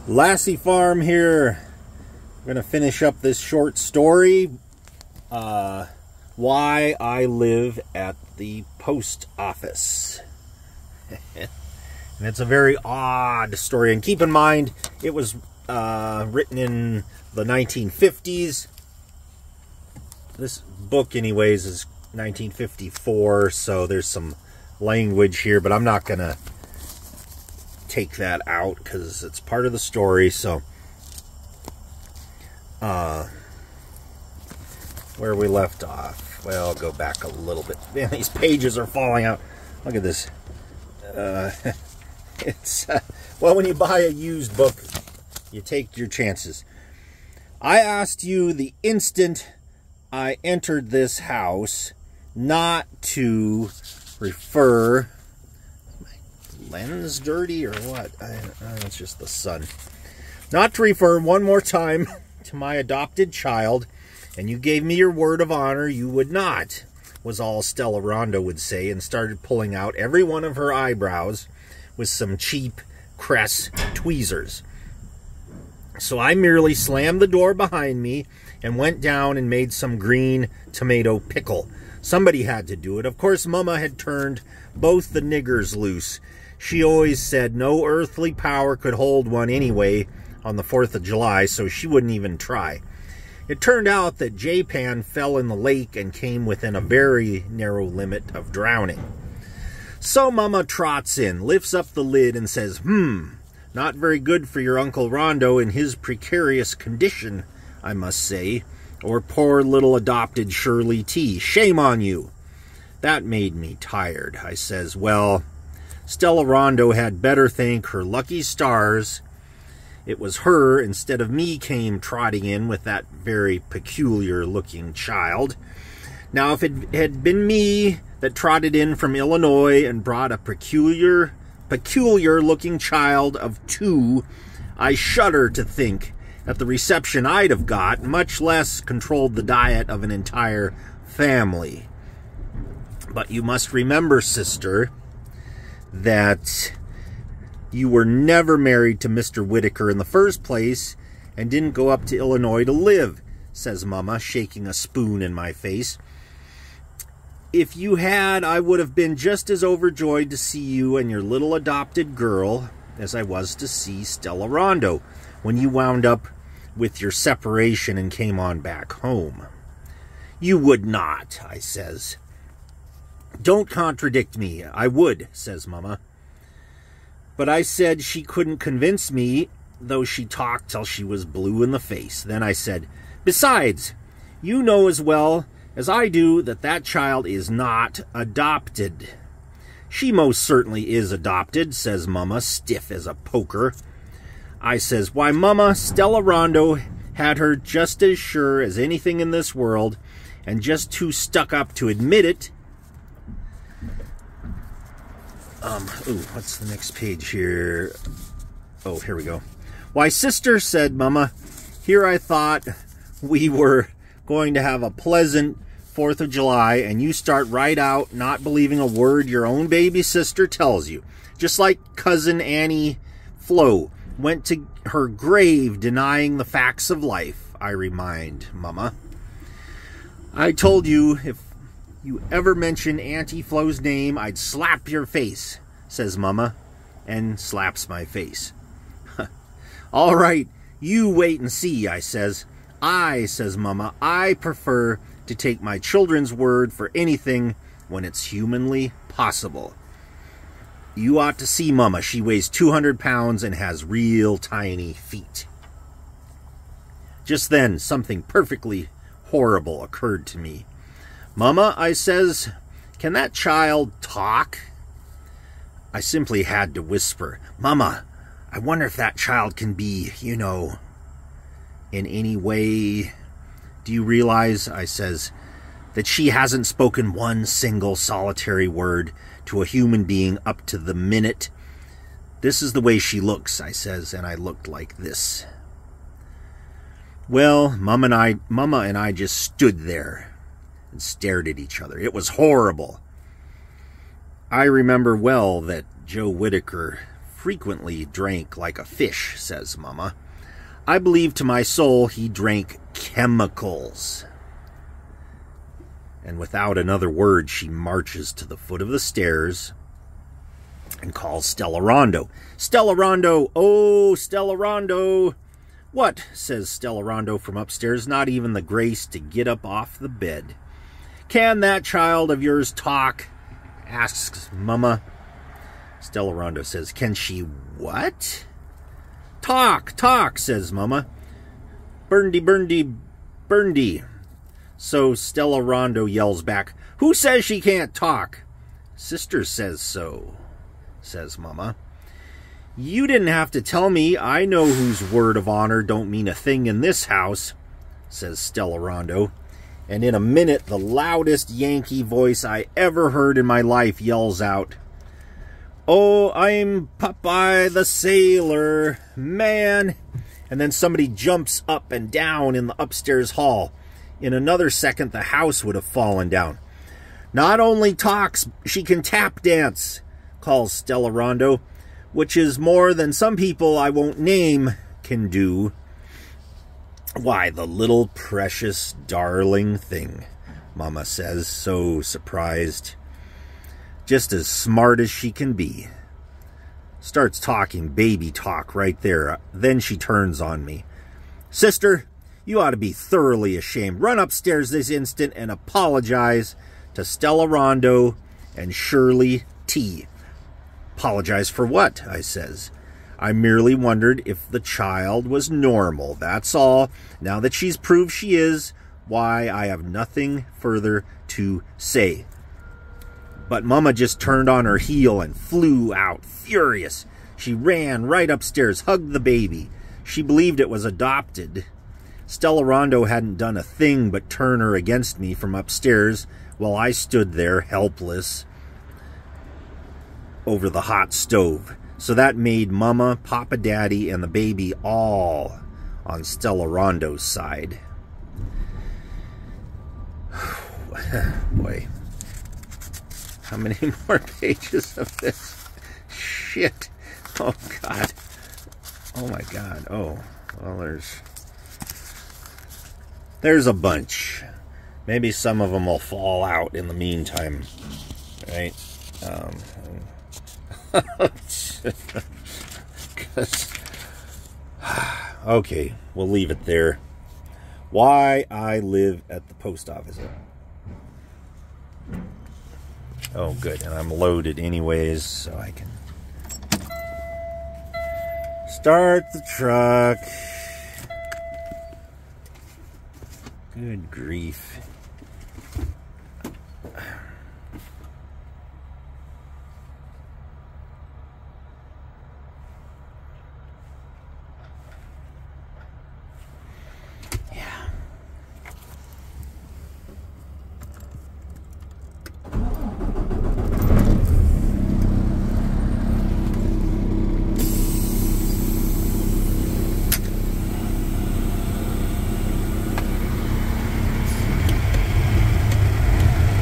Lassie Farm here. I'm going to finish up this short story. Why I live at the post office. And it's a very odd story. And keep in mind, it was written in the 1950s. This book, anyways, is 1954, so there's some language here, but I'm not going to take that out because it's part of the story. So where we left off, well, I'll go back a little bit. Man, these pages are falling out. Look at this. Well, when you buy a used book, you take your chances. I asked you the instant I entered this house not to refer. Lens dirty or what? It's just the sun. Not to refer one more time to my adopted child, and you gave me your word of honor you would not, was all Stella Rondo would say, and started pulling out every one of her eyebrows with some cheap Crest tweezers. So I merely slammed the door behind me and went down and made some green tomato pickle. Somebody had to do it. Of course, Mama had turned both the niggers loose. She always said no earthly power could hold one anyway on the 4th of July, so she wouldn't even try. It turned out that J-Pan fell in the lake and came within a very narrow limit of drowning. So Mama trots in, lifts up the lid and says, not very good for your Uncle Rondo in his precarious condition, I must say, or poor little adopted Shirley T. Shame on you. That made me tired. I says, well, Stella Rondo had better thank her lucky stars. It was her, instead of me, came trotting in with that very peculiar-looking child. Now, if it had been me that trotted in from Illinois and brought a peculiar-looking child of 2, I shudder to think at the reception I'd have got, much less controlled the diet of an entire family. But you must remember, sister, that you were never married to Mr. Whitaker in the first place and didn't go up to Illinois to live, says Mama, shaking a spoon in my face. If you had, I would have been just as overjoyed to see you and your little adopted girl as I was to see Stella Rondo when you wound up with your separation and came on back home. You would not, I says. Don't contradict me. I would, says Mama. But I said she couldn't convince me, though she talked till she was blue in the face. Then I said, besides, you know as well as I do that that child is not adopted. She most certainly is adopted, says Mama, stiff as a poker. I says, why, Mama, Stella Rondo had her just as sure as anything in this world, and just too stuck up to admit it. What's the next page here? Oh, here we go. Why, sister, said Mama, here I thought we were going to have a pleasant 4th of July, and you start right out not believing a word your own baby sister tells you. Just like Cousin Annie Flo went to her grave denying the facts of life, I remind Mama. I told you if you ever mention Auntie Flo's name, I'd slap your face, says Mama, and slaps my face. All right, you wait and see, I says. Says Mama, I prefer to take my children's word for anything when it's humanly possible. You ought to see Mama. She weighs 200 pounds and has real tiny feet. Just then, something perfectly horrible occurred to me. Mama, I says, can that child talk? I simply had to whisper, Mama, I wonder if that child can be, you know, in any way. Do you realize, I says, that she hasn't spoken one single solitary word to a human being up to the minute? This is the way she looks, I says, and I looked like this. Well, Mama and I just stood there and stared at each other. It was horrible. I remember well that Joe Whitaker frequently drank like a fish, says Mama. I believe to my soul he drank chemicals. And without another word, she marches to the foot of the stairs and calls Stella Rondo. Stella Rondo! Oh, Stella Rondo! What? Says Stella Rondo from upstairs, not even the grace to get up off the bed. Can that child of yours talk? Asks Mama. Stella Rondo says, can she what? Talk, talk, says Mama. Burndy. So Stella Rondo yells back, who says she can't talk? Sister says so, says Mama. You didn't have to tell me. I know whose word of honor don't mean a thing in this house, says Stella Rondo. And in a minute, the loudest Yankee voice I ever heard in my life yells out, oh, I'm Popeye the Sailor Man. And then somebody jumps up and down in the upstairs hall. In another second, the house would have fallen down. Not only talks, she can tap dance, calls Stella Rondo, which is more than some people I won't name can do. Why, the little precious darling thing, Mama says, so surprised. Just as smart as she can be. Starts talking baby talk right there. Then she turns on me. Sister, you ought to be thoroughly ashamed. Run upstairs this instant and apologize to Stella Rondo and Shirley T. Apologize for what? I says. I merely wondered if the child was normal. That's all. Now that she's proved she is, why, I have nothing further to say. But Mama just turned on her heel and flew out, furious. She ran right upstairs, hugged the baby. She believed it was adopted. Stella Rondo hadn't done a thing but turn her against me from upstairs while I stood there helpless over the hot stove. So that made Mama, Papa Daddy, and the baby all on Stella Rondo's side. Boy. How many more pages of this? Shit. Oh, God. Oh, my God. Oh, well, there's a bunch. Maybe some of them will fall out in the meantime. Right? Okay, we'll leave it there. Why I live at the post office. Oh, good. And I'm loaded anyways, so I can start the truck. Good grief.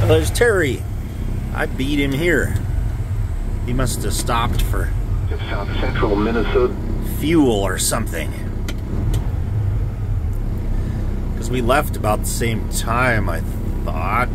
There's Terry. I beat him here. He must have stopped for South Central Minnesota fuel or something. Because we left about the same time, I thought.